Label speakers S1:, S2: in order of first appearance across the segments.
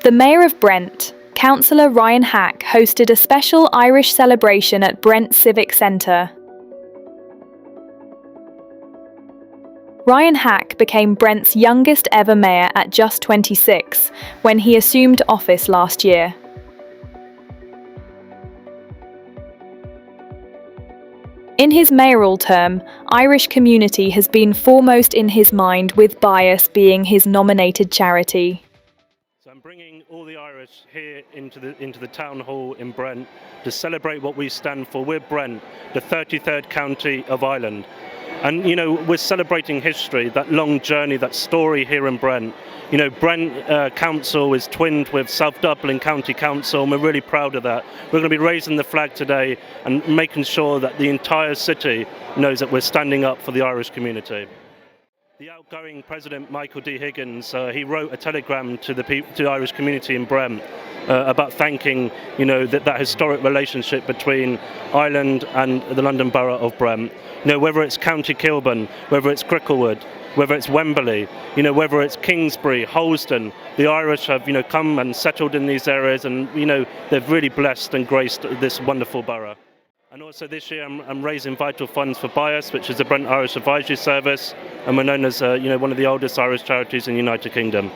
S1: The Mayor of Brent, Councillor Ryan Hack, hosted a special Irish celebration at Brent Civic Centre. Ryan Hack became Brent's youngest ever mayor at just 26 when he assumed office last year. In his mayoral term, Irish community has been foremost in his mind, with Bias being his nominated charity.
S2: So I'm bringing all the Irish here into the town hall in Brent to celebrate what we stand for. We're Brent, the 33rd county of Ireland. And, you know, we're celebrating history, that long journey, that story here in Brent. You know, Brent Council is twinned with South Dublin County Council, and we're really proud of that. We're going to be raising the flag today and making sure that the entire city knows that we're standing up for the Irish community. The outgoing President, Michael D. Higgins, he wrote a telegram to the Irish community in Brent about thanking, you know, that historic relationship between Ireland and the London Borough of Brent. You know, whether it's County Kilburn, whether it's Cricklewood, whether it's Wembley, you know, whether it's Kingsbury, Holston, the Irish have, you know, come and settled in these areas, and, you know, they've really blessed and graced this wonderful borough. And also this year I'm raising vital funds for Bias, which is the Brent Irish Advisory Service, and we're known as you know, one of the oldest Irish charities in the United Kingdom.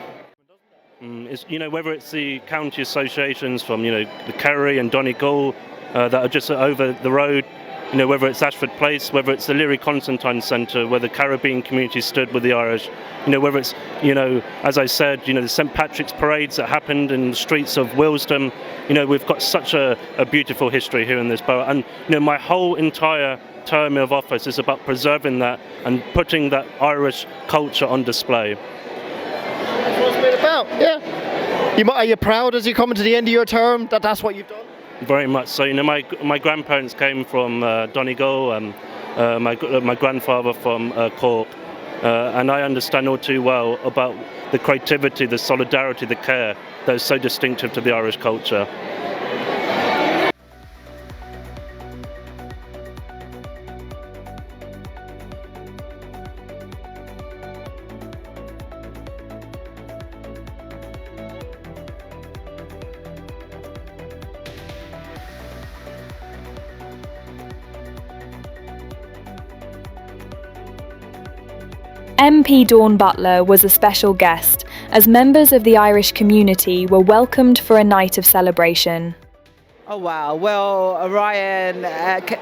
S2: You know, whether it's the county associations from, you know, the Kerry and Donegal that are just over the road, you know, whether it's Ashford Place, whether it's the Leary Constantine Centre where the Caribbean community stood with the Irish, you know, whether it's, you know, as I said, you know, the St Patrick's parades that happened in the streets of Willesden. You know, we've got such a beautiful history here in this borough, and, you know, my whole entire term of office is about preserving that and putting that Irish culture on display.
S3: That's what it's been about, yeah. Are you proud as you come to the end of your term that that's what you've done?
S2: Very much so. You know, my grandparents came from Donegal, and my grandfather from Cork, and I understand all too well about the creativity, the solidarity, the care that is so distinctive to the Irish culture.
S1: MP Dawn Butler was a special guest, as members of the Irish community were welcomed for a night of celebration.
S4: Oh wow, well Ryan,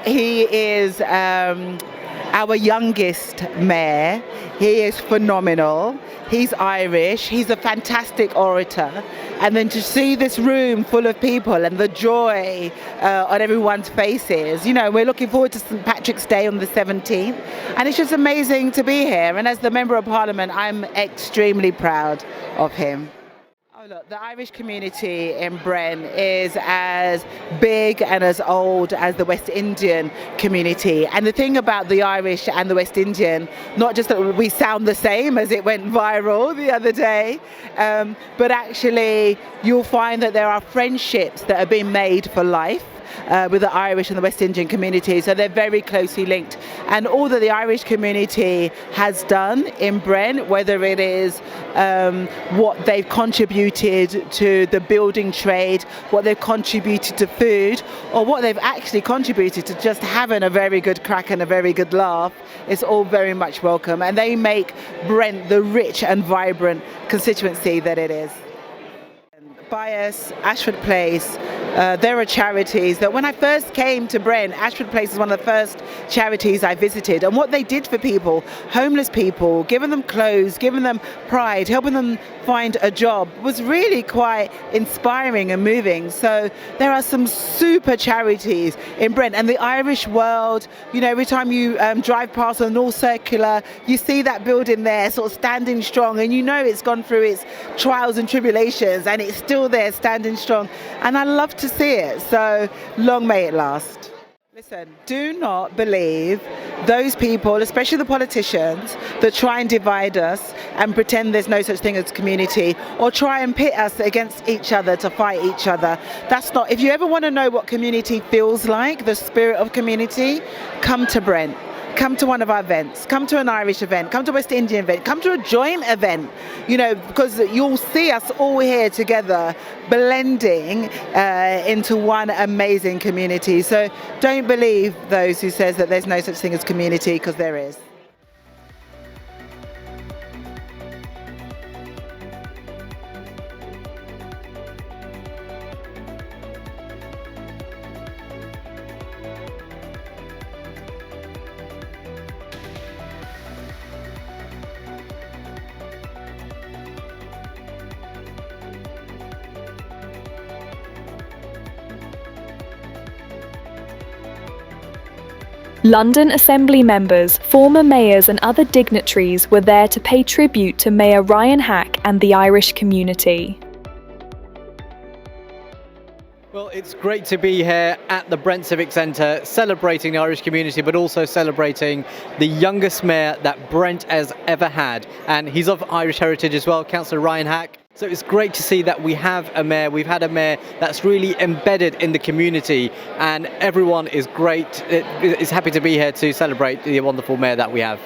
S4: he is our youngest mayor. He is phenomenal. He's Irish, he's a fantastic orator, and then to see this room full of people and the joy on everyone's faces, you know, we're looking forward to St Patrick's Day on the 17th, and it's just amazing to be here, and as the Member of Parliament I'm extremely proud of him. Oh look, the Irish community in Brent is as big and as old as the West Indian community. And the thing about the Irish and the West Indian, not just that we sound the same as it went viral the other day, but actually you'll find that there are friendships that have been made for life with the Irish and the West Indian community, so they're very closely linked. And all that the Irish community has done in Brent, whether it is what they've contributed to the building trade, what they've contributed to food, or what they've actually contributed to just having a very good crack and a very good laugh, is all very much welcome. And they make Brent the rich and vibrant constituency that it is. Bias, Ashford Place, there are charities that when I first came to Brent, Ashford Place is one of the first charities I visited, and what they did for people, homeless people, giving them clothes, giving them pride, helping them find a job, was really quite inspiring and moving. So there are some super charities in Brent, and the Irish World, you know, every time you drive past the North Circular, you see that building there sort of standing strong, and you know it's gone through its trials and tribulations and it's still there standing strong, and I love to see it, so long may it last. Listen, do not believe those people, especially the politicians, that try and divide us and pretend there's no such thing as community, or try and pit us against each other to fight each other. That's not, if you ever want to know what community feels like, the spirit of community, come to Brent. come to one of our events, come to an Irish event, come to a West Indian event, come to a joint event, because you'll see us all here together blending into one amazing community. So don't believe those who says that there's no such thing as community, because there is.
S1: London Assembly members, former mayors and other dignitaries were there to pay tribute to Mayor Ryan Hack and the Irish community.
S5: Well, it's great to be here at the Brent Civic Centre, celebrating the Irish community, but also celebrating the youngest mayor that Brent has ever had. And he's of Irish heritage as well, Councillor Ryan Hack. So it's great to see that we've had a mayor that's really embedded in the community, and everyone is happy to be here to celebrate the wonderful mayor that we have.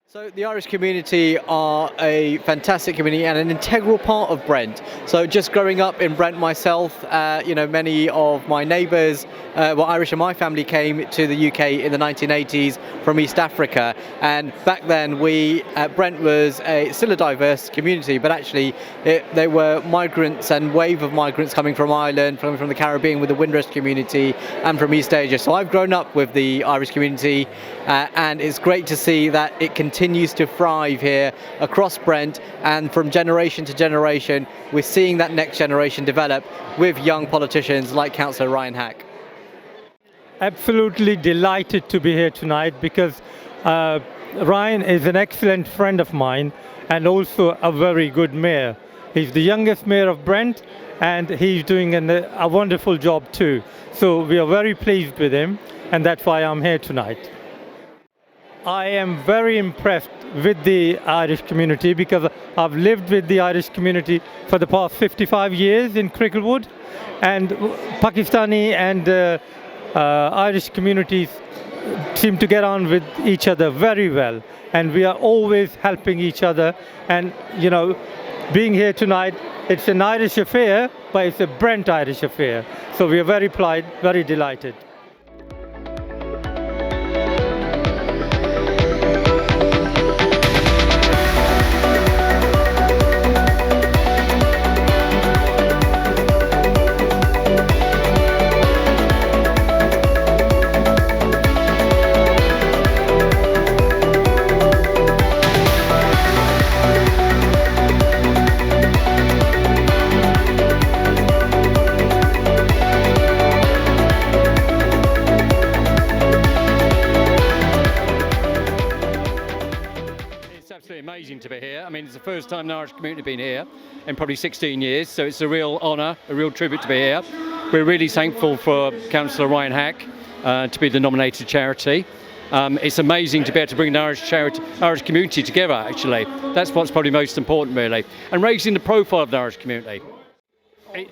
S5: So the Irish community are a fantastic community and an integral part of Brent. So just growing up in Brent myself, many of my neighbours were Irish, and my family came to the UK in the 1980s from East Africa. And back then Brent was still a diverse community, but actually there were migrants and wave of migrants coming from Ireland, from the Caribbean with the Windrush community, and from East Asia. So I've grown up with the Irish community, and it's great to see that it continues to thrive here across Brent, and from generation to generation we're seeing that next generation develop with young politicians like Councillor Ryan Hack.
S6: Absolutely delighted to be here tonight, because Ryan is an excellent friend of mine and also a very good mayor. He's the youngest mayor of Brent, and he's doing a wonderful job too. So we are very pleased with him, and that's why I'm here tonight. I am very impressed with the Irish community, because I've lived with the Irish community for the past 55 years in Cricklewood, and Pakistani and Irish communities seem to get on with each other very well, and we are always helping each other. And being here tonight, it's an Irish affair, but it's a Brent Irish affair, so we are very delighted.
S7: Amazing to be here. I mean, it's the first time the Irish community have been here in probably 16 years, so it's a real honour, a real tribute to be here. We're really thankful for Councillor Ryan Hack to be the nominated charity. It's amazing to be able to bring the Irish community together, actually. That's what's probably most important, really, and raising the profile of the Irish community.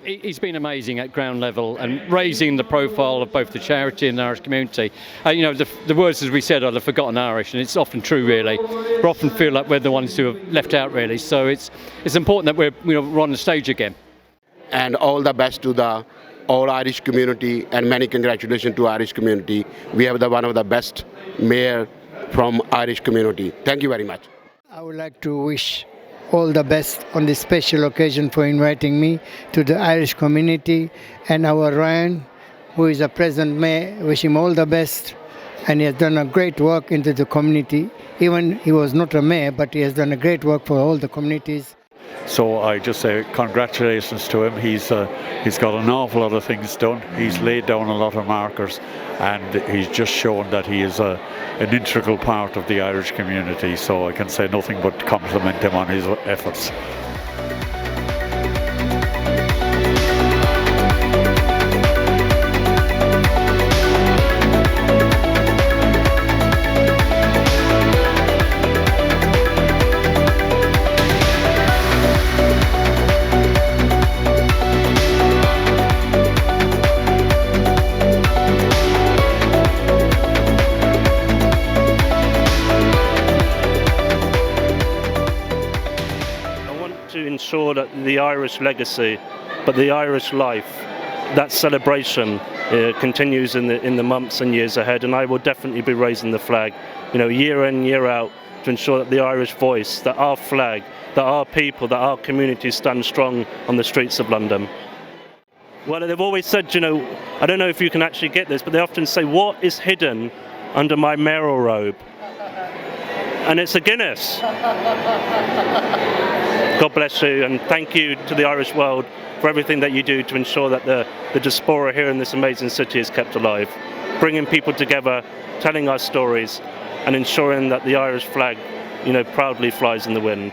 S7: He's been amazing at ground level and raising the profile of both the charity and the Irish community. The words, as we said, are the forgotten Irish, and it's often true, really. We often feel like we're the ones who are left out, really. So it's important that we're on the stage again.
S8: And all the best to the all Irish community, and many congratulations to Irish community. We have one of the best mayor from Irish community. Thank you very much.
S9: I would like to wish all the best on this special occasion for inviting me to the Irish community, and our Ryan, who is a present mayor, wish him all the best, and he has done a great work into the community. Even he was not a mayor, but he has done a great work for all the communities.
S10: So I just say congratulations to him. He's got an awful lot of things done. He's laid down a lot of markers, and he's just shown that he is an integral part of the Irish community. So I can say nothing but compliment him on his efforts.
S2: Irish legacy, but the Irish life. That celebration continues in the months and years ahead, and I will definitely be raising the flag, year in, year out, to ensure that the Irish voice, that our flag, that our people, that our community stand strong on the streets of London. Well, they've always said, I don't know if you can actually get this, but they often say, what is hidden under my mayoral robe? And it's a Guinness. God bless you, and thank you to the Irish world for everything that you do to ensure that the diaspora here in this amazing city is kept alive, bringing people together, telling our stories, and ensuring that the Irish flag, proudly flies in the wind.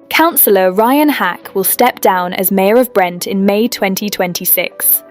S1: Councillor Ryan Hack will step down as Mayor of Brent in May 2026.